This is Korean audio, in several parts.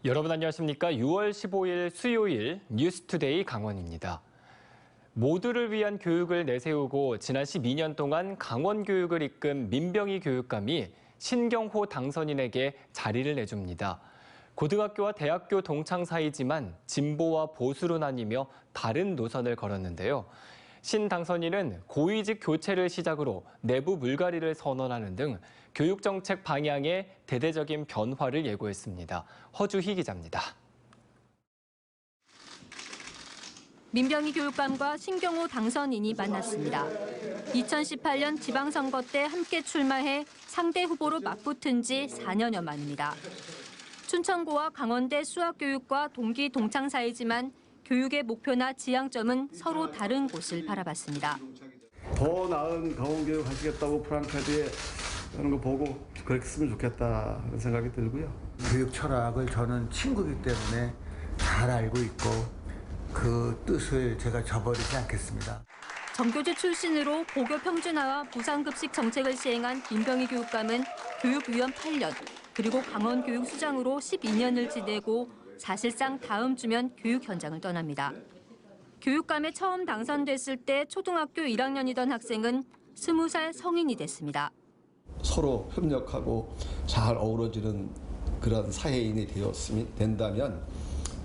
여러분 안녕하십니까? 6월 15일 수요일 뉴스투데이 강원입니다. 모두를 위한 교육을 내세우고 지난 12년 동안 강원 교육을 이끈 민병희 교육감이 신경호 당선인에게 자리를 내줍니다. 고등학교와 대학교 동창 사이지만 진보와 보수로 나뉘며 다른 노선을 걸었는데요. 신 당선인은 고위직 교체를 시작으로 내부 물갈이를 선언하는 등 교육정책 방향의 대대적인 변화를 예고했습니다. 허주희 기자입니다. 민병희 교육감과 신경호 당선인이 만났습니다. 2018년 지방선거 때 함께 출마해 상대 후보로 맞붙은 지 4년여 만입니다. 춘천고와 강원대 수학교육과 동기 동창 사이지만 교육의 목표나 지향점은 서로 다른 곳을 바라봤습니다. 더 나은 강원교육 하시겠다고 프랑카드에 하는 거 보고 그렇게 쓰면 좋겠다 그런 생각이 들고요. 교육 철학을 저는 친구이기 때문에 잘 알고 있고 그 뜻을 제가 저버리지 않겠습니다. 정교조 출신으로 고교 평준화와 부상급식 정책을 시행한 민병희 교육감은 교육위원 8년, 그리고 강원교육수장으로 12년을 지내고 사실상 다음 주면 교육 현장을 떠납니다. 교육감에 처음 당선됐을 때 초등학교 1학년이던 학생은 20살 성인이 됐습니다. 서로 협력하고 잘 어우러지는 그런 사회인이 된다면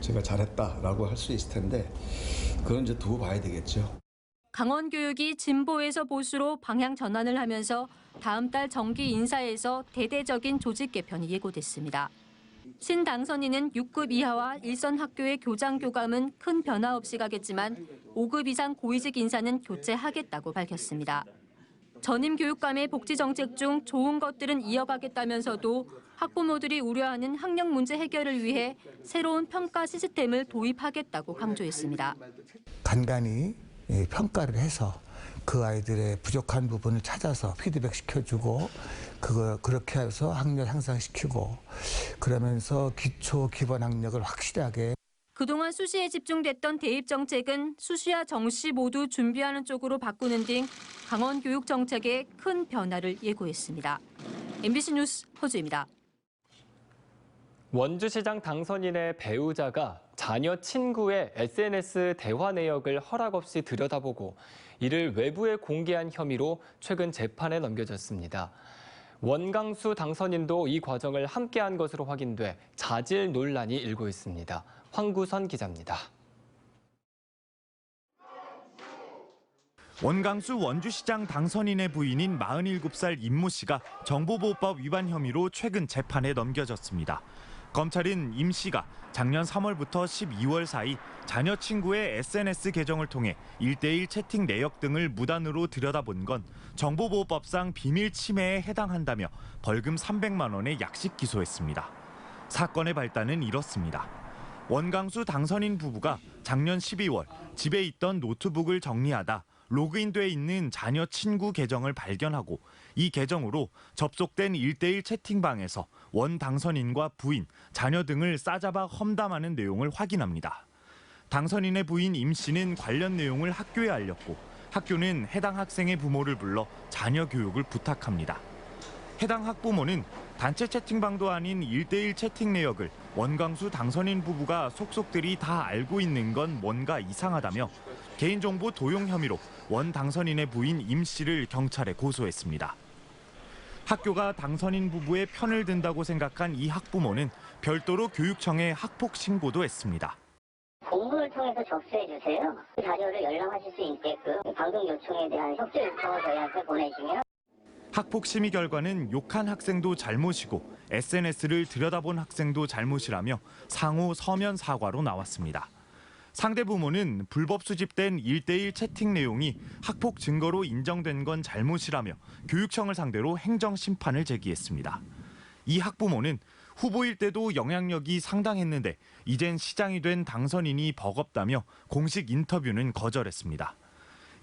제가 잘했다라고 할 수 있을 텐데 그건 이제 두고 봐야 되겠죠. 강원교육이 진보에서 보수로 방향 전환을 하면서 다음 달 정기 인사에서 대대적인 조직 개편이 예고됐습니다. 신 당선인은 6급 이하와 일선 학교의 교장 교감은 큰 변화 없이 가겠지만 5급 이상 고위직 인사는 교체하겠다고 밝혔습니다. 전임 교육감의 복지 정책 중 좋은 것들은 이어가겠다면서도 학부모들이 우려하는 학력 문제 해결을 위해 새로운 평가 시스템을 도입하겠다고 강조했습니다. 간간히 평가를 해서 그 아이들의 부족한 부분을 찾아서 피드백 시켜주고 그렇게 해서 학력 향상시키고 그러면서 기초 기본 학력을 확실하게. 그동안 수시에 집중됐던 대입 정책은 수시와 정시 모두 준비하는 쪽으로 바꾸는 등 강원 교육 정책에 큰 변화를 예고했습니다. MBC 뉴스 허주입니다. 원주시장 당선인의 배우자가 자녀 친구의 SNS 대화 내역을 허락 없이 들여다보고 이를 외부에 공개한 혐의로 최근 재판에 넘겨졌습니다. 원강수 당선인도 이 과정을 함께한 것으로 확인돼 자질 논란이 일고 있습니다. 황구선 기자입니다. 원강수 원주시장 당선인의 부인인 47살 임모 씨가 정보보호법 위반 혐의로 최근 재판에 넘겨졌습니다. 검찰은 임 씨가 작년 3월부터 12월 사이 자녀 친구의 SNS 계정을 통해 1:1 채팅 내역 등을 무단으로 들여다본 건 정보보호법상 비밀 침해에 해당한다며 벌금 300만 원의 약식 기소했습니다. 사건의 발단은 이렇습니다. 원강수 당선인 부부가 작년 12월 집에 있던 노트북을 정리하다 로그인돼 있는 자녀 친구 계정을 발견하고 이 계정으로 접속된 1:1 채팅방에서 원 당선인과 부인, 자녀 등을 싸잡아 험담하는 내용을 확인합니다. 당선인의 부인 임 씨는 관련 내용을 학교에 알렸고 학교는 해당 학생의 부모를 불러 자녀 교육을 부탁합니다. 해당 학부모는 단체 채팅방도 아닌 1:1 채팅 내역을 원강수 당선인 부부가 속속들이 다 알고 있는 건 뭔가 이상하다며 개인정보 도용 혐의로 원 당선인의 부인 임 씨를 경찰에 고소했습니다. 학교가 당선인 부부의 편을 든다고 생각한 이 학부모는 별도로 교육청에 학폭 신고도 했습니다. 공문을 통해서 접수해 주세요. 그 자료를 열람하실 수 있게끔 방송 요청에 대한 협조 요청을 저희한테 보내시면 학폭 심의 결과는 욕한 학생도 잘못이고 SNS를 들여다본 학생도 잘못이라며 상호 서면 사과로 나왔습니다. 상대 부모는 불법 수집된 1:1 채팅 내용이 학폭 증거로 인정된 건 잘못이라며 교육청을 상대로 행정심판을 제기했습니다. 이 학부모는 후보일 때도 영향력이 상당했는데 이젠 시장이 된 당선인이 버겁다며 공식 인터뷰는 거절했습니다.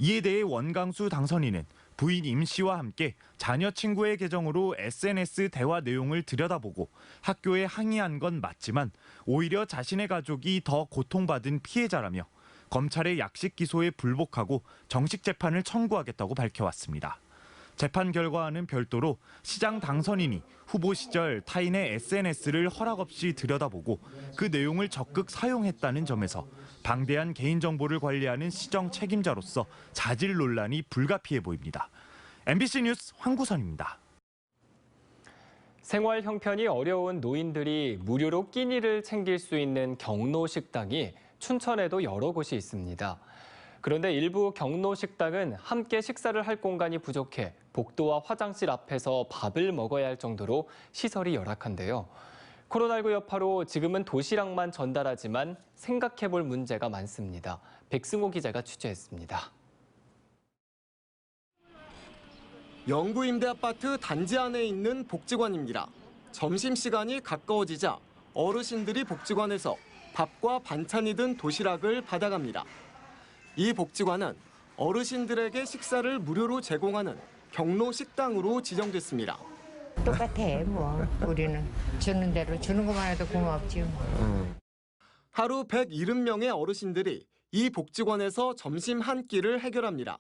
이에 대해 원강수 당선인은 부인 임 씨와 함께 자녀 친구의 계정으로 SNS 대화 내용을 들여다보고 학교에 항의한 건 맞지만 오히려 자신의 가족이 더 고통받은 피해자라며 검찰의 약식 기소에 불복하고 정식 재판을 청구하겠다고 밝혀왔습니다. 재판 결과와는 별도로 시장 당선인이 후보 시절 타인의 SNS를 허락 없이 들여다보고 그 내용을 적극 사용했다는 점에서 방대한 개인정보를 관리하는 시정 책임자로서 자질 논란이 불가피해 보입니다. MBC 뉴스 황구선입니다. 생활 형편이 어려운 노인들이 무료로 끼니를 챙길 수 있는 경로 식당이 춘천에도 여러 곳이 있습니다. 그런데 일부 경로 식당은 함께 식사를 할 공간이 부족해 복도와 화장실 앞에서 밥을 먹어야 할 정도로 시설이 열악한데요. 코로나19 여파로 지금은 도시락만 전달하지만 생각해볼 문제가 많습니다. 백승호 기자가 취재했습니다. 영구 임대 아파트 단지 안에 있는 복지관입니다. 점심시간이 가까워지자 어르신들이 복지관에서 밥과 반찬이 든 도시락을 받아갑니다. 이 복지관은 어르신들에게 식사를 무료로 제공하는 경로 식당으로 지정됐습니다. 똑같아 뭐 우리는 주는 대로 주는 것만 해도 고맙지. 하루 170명의 어르신들이 이 복지관에서 점심 한 끼를 해결합니다.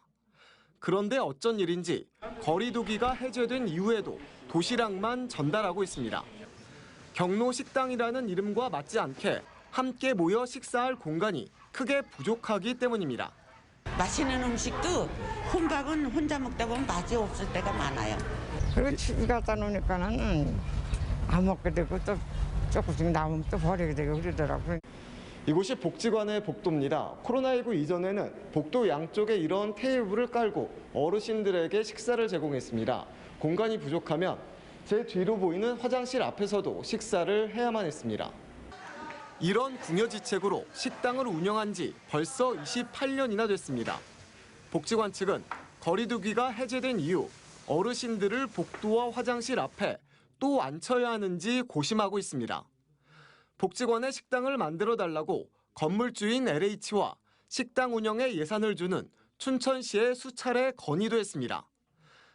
그런데 어쩐 일인지 거리두기가 해제된 이후에도 도시락만 전달하고 있습니다. 경로 식당이라는 이름과 맞지 않게 함께 모여 식사할 공간이 크게 부족하기 때문입니다. 맛있는 음식도 혼밥은 혼자 먹다 보면 맛이 없을 때가 많아요. 그리고 집에 갖다 놓으니까는 안 먹게 되고 또 조금씩 남으면 또 버리게 되고 그러더라고요. 이곳이 복지관의 복도입니다. 코로나19 이전에는 복도 양쪽에 이런 테이블을 깔고 어르신들에게 식사를 제공했습니다. 공간이 부족하면 제 뒤로 보이는 화장실 앞에서도 식사를 해야만 했습니다. 이런 궁여지책으로 식당을 운영한 지 벌써 28년이나 됐습니다. 복지관 측은 거리두기가 해제된 이후 어르신들을 복도와 화장실 앞에 또 앉혀야 하는지 고심하고 있습니다. 복지관에 식당을 만들어달라고 건물주인 LH와 식당 운영에 예산을 주는 춘천시에 수차례 건의도 했습니다.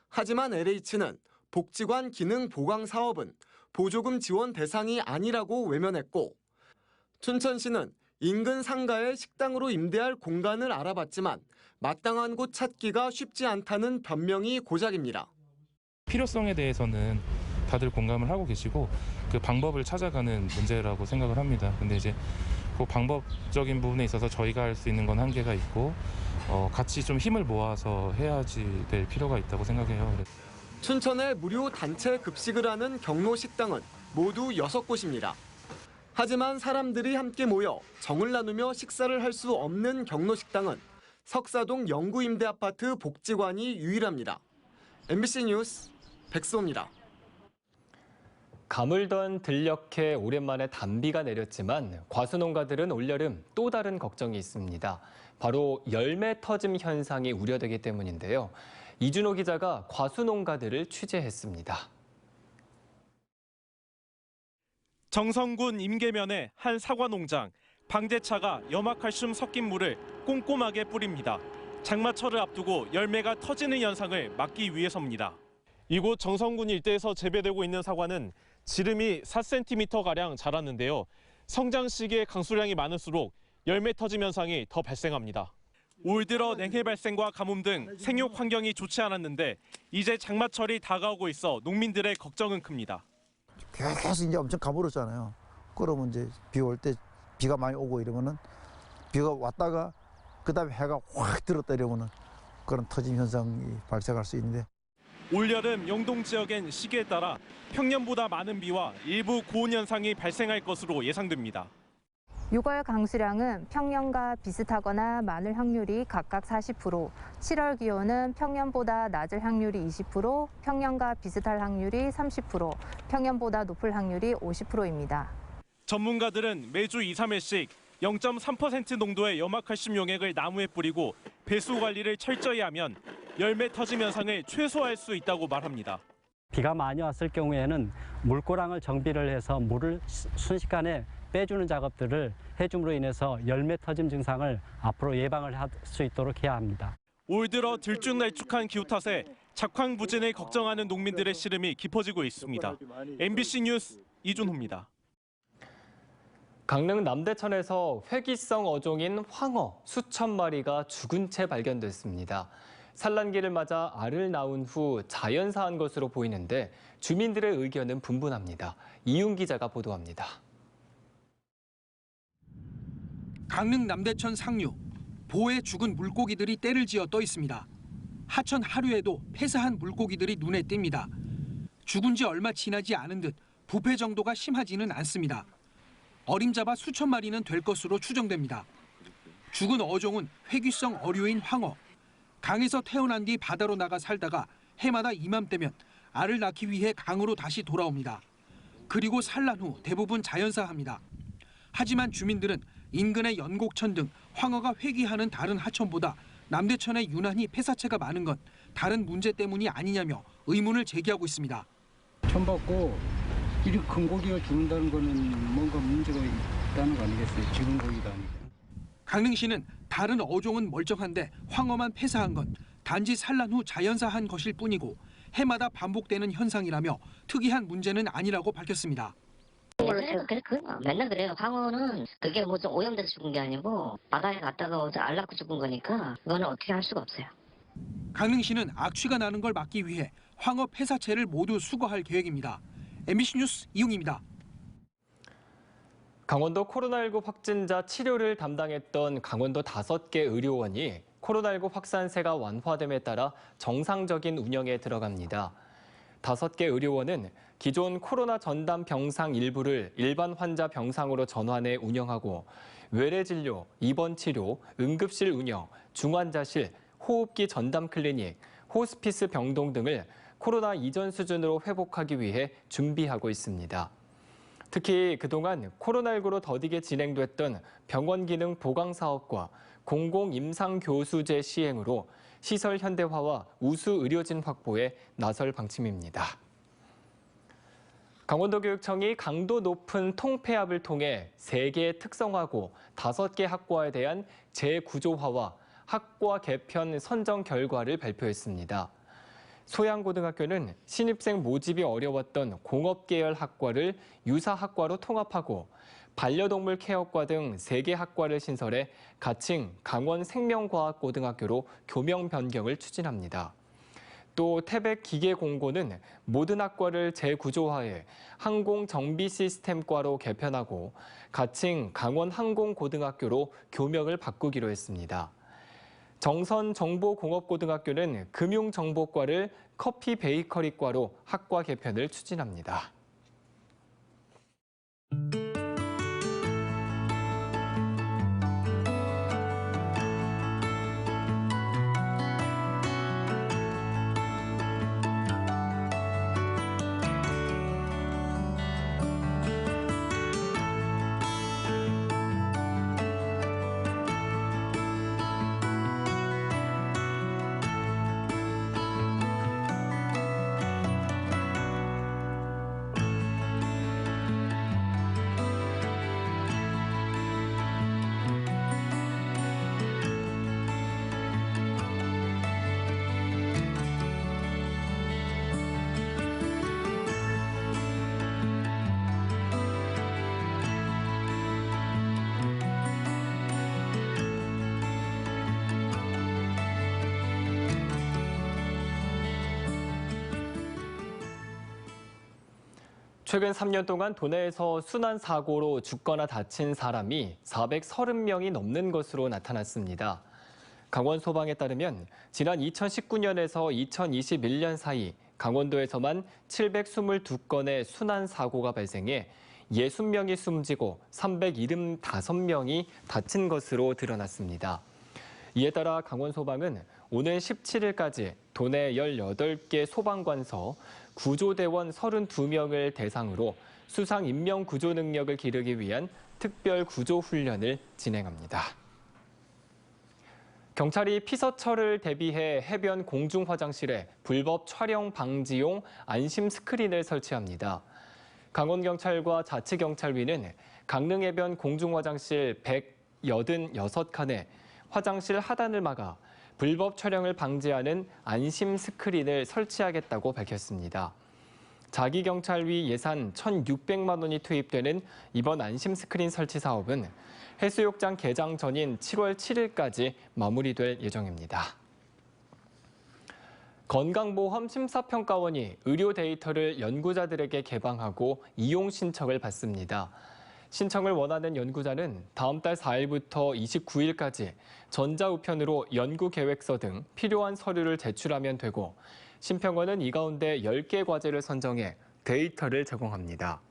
하지만 LH는 복지관 기능 보강 사업은 보조금 지원 대상이 아니라고 외면했고, 춘천시는 인근 상가에 식당으로 임대할 공간을 알아봤지만 마땅한 곳 찾기가 쉽지 않다는 변명이 고작입니다. 필요성에 대해서는 다들 공감을 하고 계시고 그 방법을 찾아가는 문제라고 생각을 합니다. 근데 이제 그 방법적인 부분에 있어서 저희가 할 수 있는 건 한계가 있고 같이 좀 힘을 모아서 해야지 될 필요가 있다고 생각해요. 춘천에 무료 단체 급식을 하는 경로 식당은 모두 6곳입니다. 하지만 사람들이 함께 모여 정을 나누며 식사를 할 수 없는 경로 식당은 석사동 영구 임대 아파트 복지관이 유일합니다. MBC 뉴스 백수호입니다. 가물던 들녘에 오랜만에 단비가 내렸지만 과수농가들은 올여름 또 다른 걱정이 있습니다. 바로 열매 터짐 현상이 우려되기 때문인데요. 이준호 기자가 과수농가들을 취재했습니다. 정성군 임계면의 한 사과 농장. 방제차가 염화칼슘 섞인 물을 꼼꼼하게 뿌립니다. 장마철을 앞두고 열매가 터지는 현상을 막기 위해서입니다. 이곳 정성군 일대에서 재배되고 있는 사과는 지름이 4cm가량 자랐는데요. 성장 시기에 강수량이 많을수록 열매 터짐 현상이 더 발생합니다. 올 들어 냉해 발생과 가뭄 등 생육 환경이 좋지 않았는데 이제 장마철이 다가오고 있어 농민들의 걱정은 큽니다. 계속 이제 엄청 가물었잖아요. 그러면 이제 비 올 때 비가 많이 오고 이러면은 비가 왔다가 그다음에 해가 확 들었다 이러면은 그런 터짐 현상이 발생할 수 있는데. 올여름 영동 지역엔 시기에 따라 평년보다 많은 비와 일부 고온 현상이 발생할 것으로 예상됩니다. 6월 강수량은 평년과 비슷하거나 많을 확률이 각각 40%, 7월 기온은 평년보다 낮을 확률이 20%, 평년과 비슷할 확률이 30%, 평년보다 높을 확률이 50%입니다. 전문가들은 매주 2, 3회씩 0.3% 농도의 염화칼슘 용액을 나무에 뿌리고 배수 관리를 철저히 하면 열매 터짐 현상을 최소화할 수 있다고 말합니다. 비가 많이 왔을 경우에는 물고랑을 정비를 해서 물을 순식간에 빼주는 작업들을 해줌으로 인해서 열매 터짐 증상을 앞으로 예방을 할 수 있도록 해야 합니다. 올 들어 들쭉날쭉한 기후 탓에 작황 부진을 걱정하는 농민들의 시름이 깊어지고 있습니다. MBC 뉴스 이준호입니다. 강릉 남대천에서 회기성 어종인 황어 수천 마리가 죽은 채 발견됐습니다. 산란기를 맞아 알을 낳은 후 자연사한 것으로 보이는데 주민들의 의견은 분분합니다. 이윤 기자가 보도합니다. 강릉 남대천 상류, 보에 죽은 물고기들이 떼를 지어 떠 있습니다. 하천 하류에도 폐사한 물고기들이 눈에 띕니다. 죽은 지 얼마 지나지 않은 듯 부패 정도가 심하지는 않습니다. 어림잡아 수천 마리는 될 것으로 추정됩니다. 죽은 어종은 회귀성 어류인 황어. 강에서 태어난 뒤 바다로 나가 살다가 해마다 이맘때면 알을 낳기 위해 강으로 다시 돌아옵니다. 그리고 산란 후 대부분 자연사합니다. 하지만 주민들은 인근의 연곡천 등 황어가 회귀하는 다른 하천보다 남대천에 유난히 폐사체가 많은 건 다른 문제 때문이 아니냐며 의문을 제기하고 있습니다. 처음 봤고 이렇게 큰 고기가 죽는다는 거는 뭔가 문제가 있다는 거 아니겠어요? 죽은 고기도 아니고. 강릉시는 다른 어종은 멀쩡한데 황어만 폐사한 건 단지 산란 후 자연사한 것일 뿐이고 해마다 반복되는 현상이라며 특이한 문제는 아니라고 밝혔습니다. 맨날 그래요. 황어는 그게 뭐 좀 오염돼서 죽은 게 아니고 바다에 갔다가 알 낳고 죽은 거니까 그거는 어떻게 할 수가 없어요. 강릉시는 악취가 나는 걸 막기 위해 황어 폐사체를 모두 수거할 계획입니다. MBC 뉴스 이용입니다. 강원도 코로나19 확진자 치료를 담당했던 강원도 5개 의료원이 코로나19 확산세가 완화됨에 따라 정상적인 운영에 들어갑니다. 5개 의료원은 기존 코로나 전담 병상 일부를 일반 환자 병상으로 전환해 운영하고 외래 진료, 입원 치료, 응급실 운영, 중환자실, 호흡기 전담 클리닉, 호스피스 병동 등을 코로나 이전 수준으로 회복하기 위해 준비하고 있습니다. 특히 그동안 코로나19로 더디게 진행됐던 병원 기능 보강 사업과 공공 임상 교수제 시행으로 시설 현대화와 우수 의료진 확보에 나설 방침입니다. 강원도교육청이 강도 높은 통폐합을 통해 3개 특성화고 5개 학과에 대한 재구조화와 학과 개편 선정 결과를 발표했습니다. 소양고등학교는 신입생 모집이 어려웠던 공업계열 학과를 유사학과로 통합하고 반려동물 케어과 등 3개 학과를 신설해 가칭 강원생명과학고등학교로 교명 변경을 추진합니다. 또 태백기계공고는 모든 학과를 재구조화해 항공정비시스템과로 개편하고 가칭 강원항공고등학교로 교명을 바꾸기로 했습니다. 정선정보공업고등학교는 금융정보과를 커피베이커리과로 학과 개편을 추진합니다. 최근 3년 동안 도내에서 순환사고로 죽거나 다친 사람이 430명이 넘는 것으로 나타났습니다. 강원소방에 따르면 지난 2019년에서 2021년 사이 강원도에서만 722건의 순환사고가 발생해 60명이 숨지고 375명이 다친 것으로 드러났습니다. 이에 따라 강원소방은 오는 17일까지 도내 18개 소방관서, 구조대원 32명을 대상으로 수상 인명 구조 능력을 기르기 위한 특별 구조 훈련을 진행합니다. 경찰이 피서철을 대비해 해변 공중 화장실에 불법 촬영 방지용 안심 스크린을 설치합니다. 강원경찰과 자치경찰위는 강릉해변 공중 화장실 186칸에 화장실 하단을 막아 불법 촬영을 방지하는 안심 스크린을 설치하겠다고 밝혔습니다. 자기경찰위 예산 1,600만 원이 투입되는 이번 안심 스크린 설치 사업은 해수욕장 개장 전인 7월 7일까지 마무리될 예정입니다. 건강보험 심사평가원이 의료 데이터를 연구자들에게 개방하고 이용 신청을 받습니다. 신청을 원하는 연구자는 다음 달 4일부터 29일까지 전자우편으로 연구계획서 등 필요한 서류를 제출하면 되고 심평원은 이 가운데 10개 과제를 선정해 데이터를 제공합니다.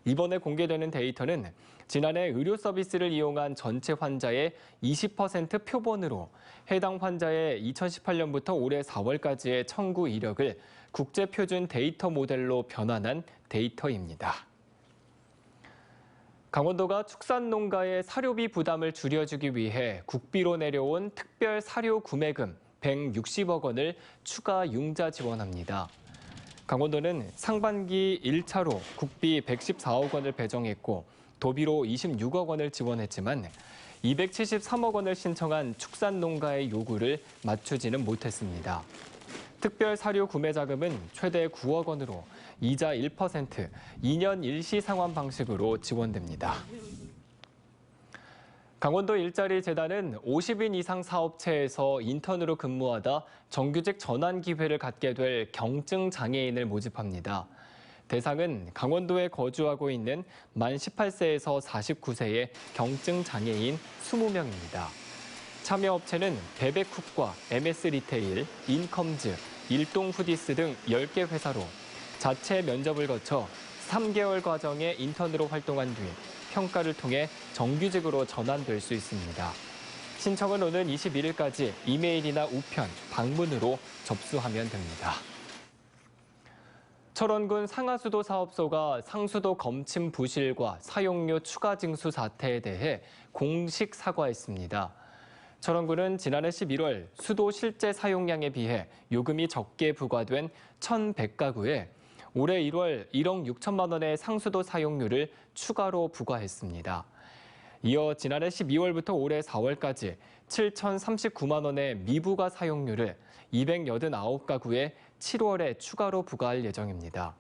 이번에 공개되는 데이터는 지난해 의료 서비스를 이용한 전체 환자의 20% 표본으로 해당 환자의 2018년부터 올해 4월까지의 청구 이력을 국제표준 데이터 모델로 변환한 데이터입니다. 강원도가 축산농가의 사료비 부담을 줄여주기 위해 국비로 내려온 특별 사료 구매금 160억 원을 추가 융자 지원합니다. 강원도는 상반기 1차로 국비 114억 원을 배정했고 도비로 26억 원을 지원했지만 273억 원을 신청한 축산농가의 요구를 맞추지는 못했습니다. 특별 사료 구매 자금은 최대 9억 원으로 이자 1%, 2년 일시 상환 방식으로 지원됩니다. 강원도 일자리 재단은 50인 이상 사업체에서 인턴으로 근무하다 정규직 전환 기회를 갖게 될 경증 장애인을 모집합니다. 대상은 강원도에 거주하고 있는 만 18세에서 49세의 경증 장애인 20명입니다. 참여업체는 베베쿡과 MS 리테일, 인컴즈, 일동 후디스 등 10개 회사로 자체 면접을 거쳐 3개월 과정의 인턴으로 활동한 뒤 평가를 통해 정규직으로 전환될 수 있습니다. 신청은 오는 21일까지 이메일이나 우편, 방문으로 접수하면 됩니다. 철원군 상하수도 사업소가 상수도 검침 부실과 사용료 추가 징수 사태에 대해 공식 사과했습니다. 철원군은 지난해 11월 수도 실제 사용량에 비해 요금이 적게 부과된 1,100가구에 올해 1월 1억 6천만 원의 상수도 사용료를 추가로 부과했습니다. 이어 지난해 12월부터 올해 4월까지 7,039만 원의 미부과 사용료를 289가구에 7월에 추가로 부과할 예정입니다.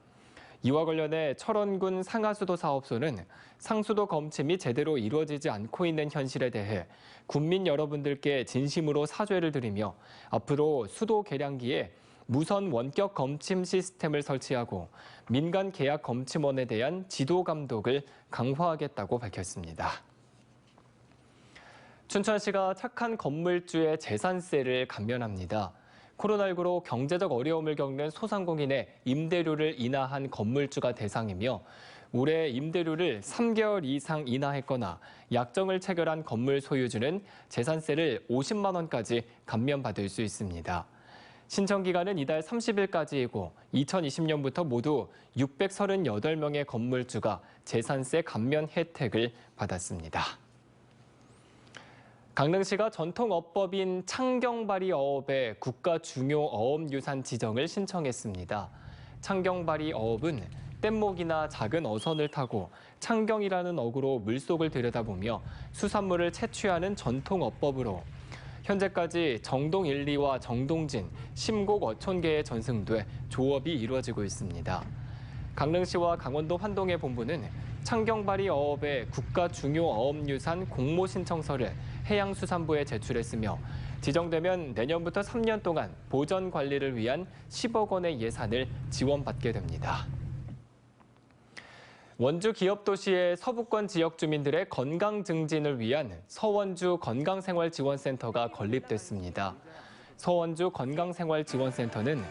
이와 관련해 철원군 상하수도 사업소는 상수도 검침이 제대로 이루어지지 않고 있는 현실에 대해 군민 여러분들께 진심으로 사죄를 드리며 앞으로 수도 계량기에 무선 원격 검침 시스템을 설치하고 민간 계약 검침원에 대한 지도 감독을 강화하겠다고 밝혔습니다. 춘천시가 착한 건물주의 재산세를 감면합니다. 코로나19로 경제적 어려움을 겪는 소상공인의 임대료를 인하한 건물주가 대상이며 올해 임대료를 3개월 이상 인하했거나 약정을 체결한 건물 소유주는 재산세를 50만 원까지 감면받을 수 있습니다. 신청 기간은 이달 30일까지이고 2020년부터 모두 638명의 건물주가 재산세 감면 혜택을 받았습니다. 강릉시가 전통어법인 창경바리 어업의 국가 중요 어업유산 지정을 신청했습니다. 창경바리 어업은 뗏목이나 작은 어선을 타고 창경이라는 어구로 물속을 들여다보며 수산물을 채취하는 전통어법으로 현재까지 정동 1, 2와 정동진, 심곡 어촌계에 전승돼 조업이 이루어지고 있습니다. 강릉시와 강원도 환동의 본부는 창경바리 어업의 국가 중요 어업유산 공모 신청서를 해양수산부에 제출했으며 지정되면 내년부터 3년 동안 보전 관리를 위한 10억 원의 예산을 지원받게 됩니다. 원주 기업도시의 서부권 지역 주민들의 건강 증진을 위한 서원주 건강생활지원센터가 건립됐습니다. 서원주 건강생활지원센터는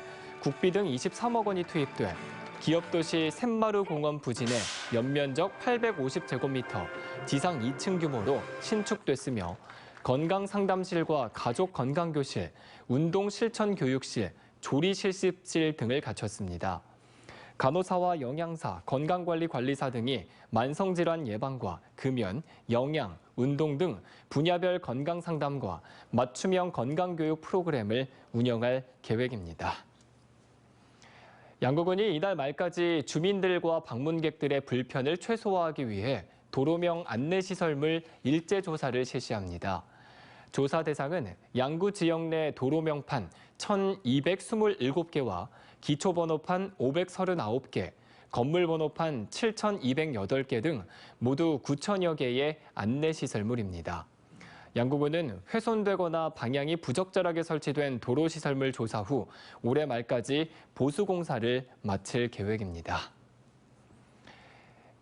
국비 등 23억 원이 투입돼 기업도시 샘마루 공원 부진에 연면적 850제곱미터, 지상 2층 규모로 신축됐으며 건강상담실과 가족건강교실, 운동실천교육실, 조리실습실 등을 갖췄습니다. 간호사와 영양사, 건강관리관리사 등이 만성질환 예방과 금연, 영양, 운동 등 분야별 건강상담과 맞춤형 건강교육 프로그램을 운영할 계획입니다. 양구군이 이달 말까지 주민들과 방문객들의 불편을 최소화하기 위해 도로명 안내시설물 일제조사를 실시합니다. 조사 대상은 양구 지역 내 도로명판 1,227개와 기초번호판 539개, 건물번호판 7,208개 등 모두 9천여 개의 안내시설물입니다. 양궁은 훼손되거나 방향이 부적절하게 설치된 도로시설물 조사 후 올해 말까지 보수공사를 마칠 계획입니다.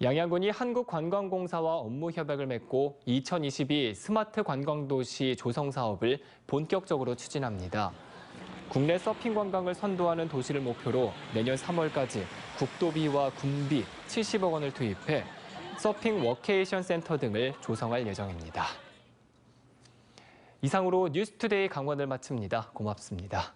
양양군이 한국관광공사와 업무 협약을 맺고 2022 스마트 관광도시 조성 사업을 본격적으로 추진합니다. 국내 서핑 관광을 선도하는 도시를 목표로 내년 3월까지 국도비와 군비 70억 원을 투입해 서핑 워케이션 센터 등을 조성할 예정입니다. 이상으로 뉴스투데이 강원을 마칩니다. 고맙습니다.